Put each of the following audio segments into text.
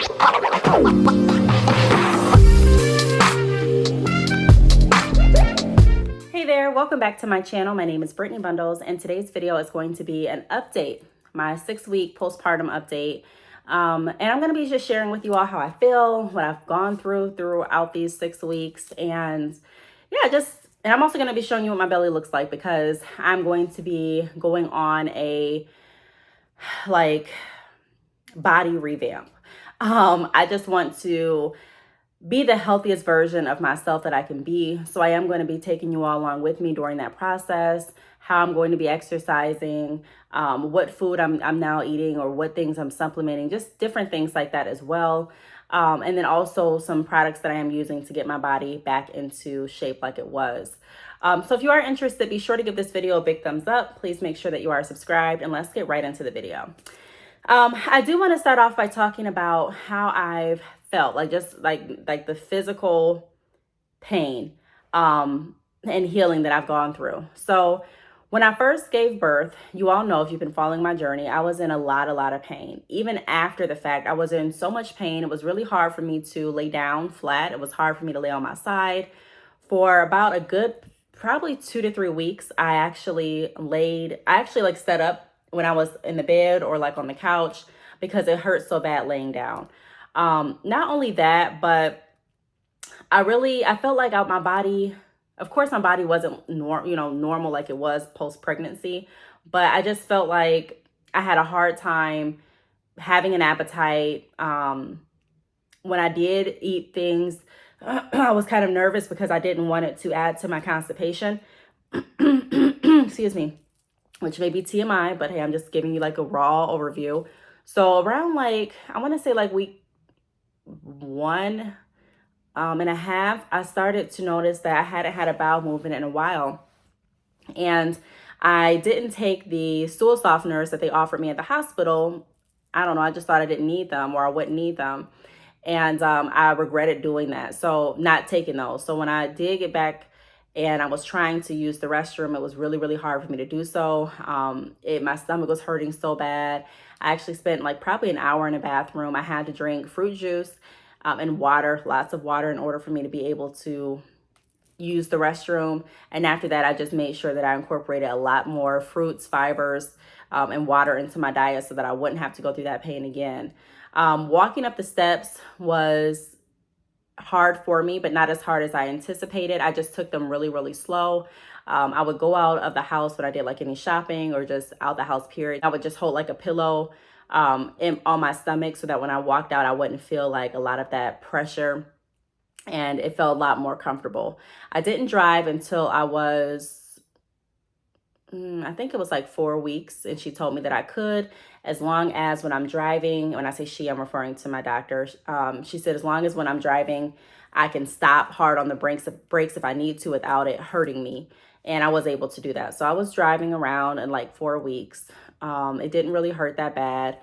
Hey there, welcome back to my channel. My name is Brittney Bundles, and today's video is going to be an update, my 6-week postpartum update. And I'm going to be just sharing with you all how I feel, what I've gone throughout these 6 weeks, and yeah, and I'm also going to be showing you what my belly looks like, because I'm going to be going on a body revamp. I just want to be the healthiest version of myself that I can be. So I am going to be taking you all along with me during that process, how I'm going to be exercising, what food I'm now eating, or what things I'm supplementing, just different things like that as well. And then also some products that I am using to get my body back into shape like it was. So if you are interested, be sure to give this video a big thumbs up. Please make sure that you are subscribed, and let's get right into the video. I do want to start off by talking about how I've felt, just the physical pain and healing that I've gone through. So when I first gave birth, you all know, if you've been following my journey, I was in a lot of pain. Even after the fact, I was in so much pain. It was really hard for me to lay down flat. It was hard for me to lay on my side. For about a good, probably 2 to 3 weeks, I actually set up when I was in the bed or on the couch, because it hurt so bad laying down. Not only that, but I felt like my body, of course, my body wasn't normal like it was post-pregnancy, but I just felt like I had a hard time having an appetite. When I did eat things, I was kind of nervous because I didn't want it to add to my constipation. Excuse me. Which may be TMI, but hey, I'm just giving you a raw overview. So around I want to say week 1 and a half, I started to notice that I hadn't had a bowel movement in a while. And I didn't take the stool softeners that they offered me at the hospital. I don't know, I just thought I didn't need them, or I wouldn't need them. And I regretted doing that, so not taking those. So when I did get back and I was trying to use the restroom, it was really hard for me to do so. My stomach was hurting so bad. I actually spent probably an hour in the bathroom. I had to drink fruit juice and water, lots of water, in order for me to be able to use the restroom. And after that, I just made sure that I incorporated a lot more fruits, fibers, and water into my diet, so that I wouldn't have to go through that pain again. Walking up the steps was hard for me, but not as hard as I anticipated. I just took them really slow. I would go out of the house when I did any shopping, or just out the house period. I would just hold a pillow on my stomach, so that when I walked out, I wouldn't feel a lot of that pressure, and it felt a lot more comfortable. I didn't drive until I was, I think it was 4 weeks, and she told me that I could, as long as when I'm driving, when I say she, I'm referring to my doctor. She said, as long as when I'm driving, I can stop hard on the brakes if I need to without it hurting me. And I was able to do that. So I was driving around in 4 weeks. It didn't really hurt that bad.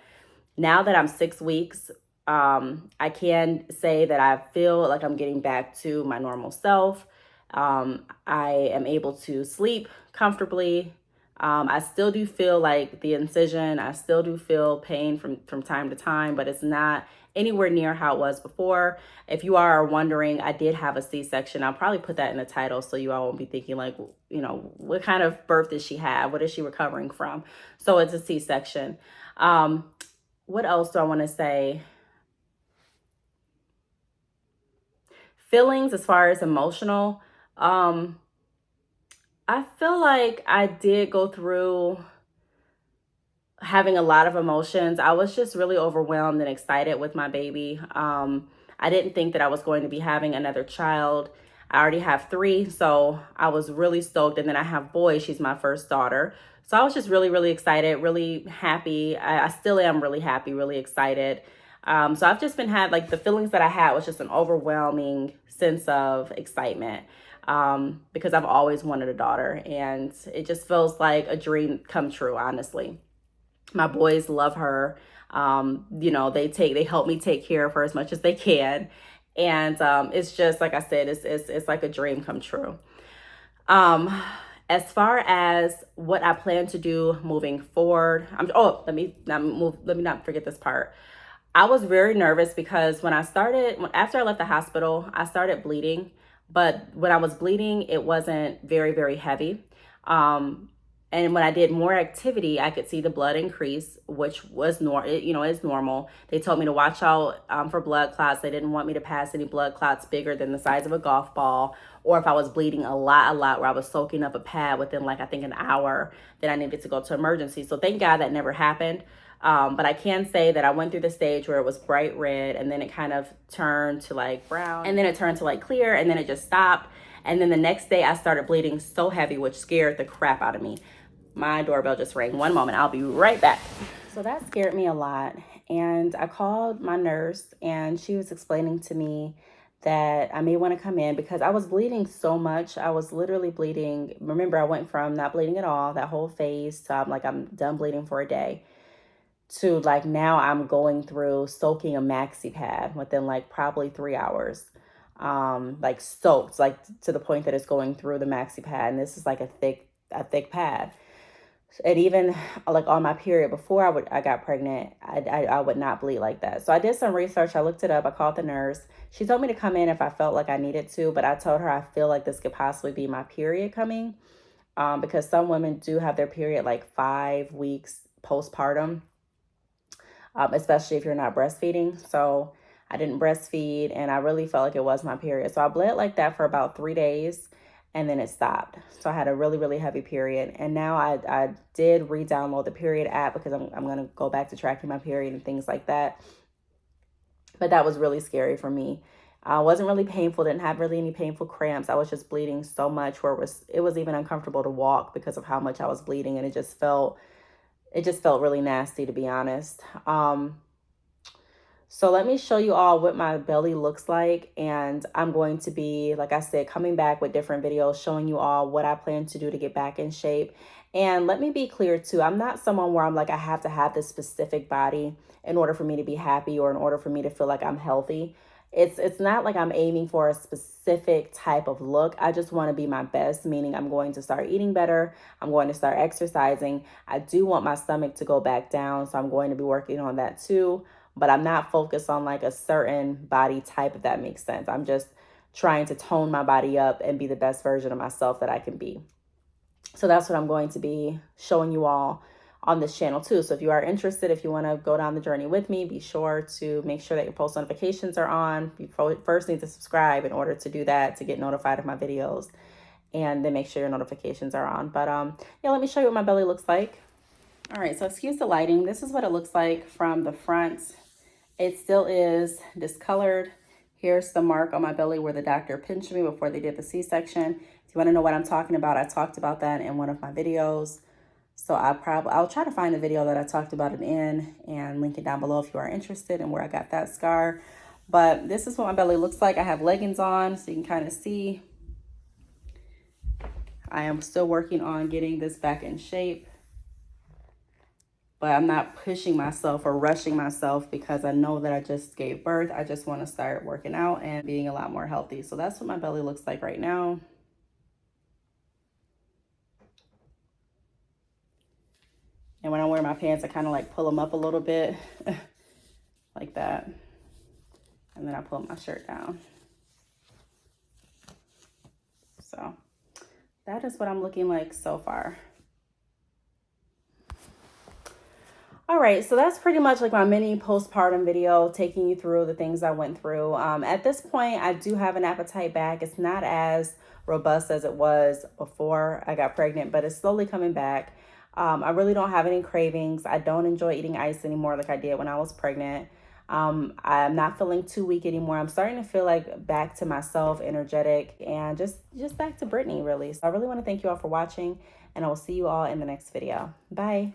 Now that I'm 6 weeks, I can say that I feel like I'm getting back to my normal self. I am able to sleep comfortably. I still do feel the incision. I still do feel pain from time to time, but it's not anywhere near how it was before. If you are wondering, I did have a C-section. I'll probably put that in the title, so you all won't be thinking what kind of birth did she have? What is she recovering from? So it's a C-section. What else do I want to say? Feelings as far as emotional. I feel like I did go through having a lot of emotions. I was just really overwhelmed and excited with my baby. I didn't think that I was going to be having another child. I already have 3, so I was really stoked. And then I have boys. She's my first daughter. So I was just really excited, really happy. I still am really happy, really excited. So I've just been the feelings that I had was just an overwhelming sense of excitement. Because I've always wanted a daughter, and it just feels like a dream come true, honestly. My boys love her. They help me take care of her as much as they can. And it's just, like I said, it's like a dream come true. As far as what I plan to do moving forward, let me not forget this part. I was very nervous because after I left the hospital, I started bleeding. But when I was bleeding, it wasn't very, very heavy. Um, and when I did more activity, I could see the blood increase, which was is normal. They told me to watch out for blood clots. They didn't want me to pass any blood clots bigger than the size of a golf ball, or if I was bleeding a lot, where I was soaking up a pad within like I think an hour, then I needed to go to emergency. So thank God that never happened. But I can say that I went through the stage where it was bright red, and then it kind of turned to like brown, and then it turned to like clear, and then it just stopped. And then the next day I started bleeding so heavy, which scared the crap out of me. My doorbell just rang. One moment, I'll be right back. So that scared me a lot. And I called my nurse, and she was explaining to me that I may want to come in because I was bleeding so much. I was literally bleeding. Remember, I went from not bleeding at all, that whole phase, to I'm done bleeding for a day, to like now I'm going through soaking a maxi pad within like probably 3 hours. Like soaked, like to the point that it's going through the maxi pad. And this is like a thick pad. And even like on my period before I got pregnant, I would not bleed like that. So I did some research. I looked it up. I called the nurse. She told me to come in if I felt like I needed to, but I told her I feel like this could possibly be my period coming, because some women do have their period like 5 weeks postpartum, especially if you're not breastfeeding. So I didn't breastfeed, and I really felt like it was my period. So I bled like that for about 3 days, and then it stopped. So I had a really, really heavy period. And now I did re-download the period app because I'm going to go back to tracking my period and things like that. But that was really scary for me. It wasn't really painful, didn't have really any painful cramps. I was just bleeding so much where it was even uncomfortable to walk because of how much I was bleeding. And it just felt really nasty, to be honest. So let me show you all what my belly looks like. And I'm going to be, like I said, coming back with different videos, showing you all what I plan to do to get back in shape. And let me be clear too, I'm not someone where I'm like, I have to have this specific body in order for me to be happy or in order for me to feel like I'm healthy. It's not like I'm aiming for a specific type of look. I just want to be my best, meaning I'm going to start eating better. I'm going to start exercising. I do want my stomach to go back down, so I'm going to be working on that too. But I'm not focused on like a certain body type, if that makes sense. I'm just trying to tone my body up and be the best version of myself that I can be. So that's what I'm going to be showing you all on this channel too. So if you are interested, if you want to go down the journey with me, be sure to make sure that your post notifications are on. You first need to subscribe in order to do that, to get notified of my videos, and then make sure your notifications are on. But yeah, let me show you what my belly looks like. All right, so excuse the lighting. This is what it looks like from the front. It still is discolored. Here's the mark on my belly where the doctor pinched me before they did the C-section. If you want to know what I'm talking about, I talked about that in one of my videos. So I'll try to find the video that I talked about it in and link it down below if you are interested in where I got that scar. But this is what my belly looks like. I have leggings on so you can kind of see. I am still working on getting this back in shape. But I'm not pushing myself or rushing myself because I know that I just gave birth. I just want to start working out and being a lot more healthy. So that's what my belly looks like right now. And when I wear my pants, I kind of like pull them up a little bit like that. And then I pull my shirt down. So that is what I'm looking like so far. All right, so that's pretty much like my mini postpartum video, taking you through the things I went through. At this point, I do have an appetite back. It's not as robust as it was before I got pregnant, but it's slowly coming back. I really don't have any cravings. I don't enjoy eating ice anymore like I did when I was pregnant. I'm not feeling too weak anymore. I'm starting to feel like back to myself, energetic, and just back to Brittney, really. So I really want to thank you all for watching, and I will see you all in the next video. Bye.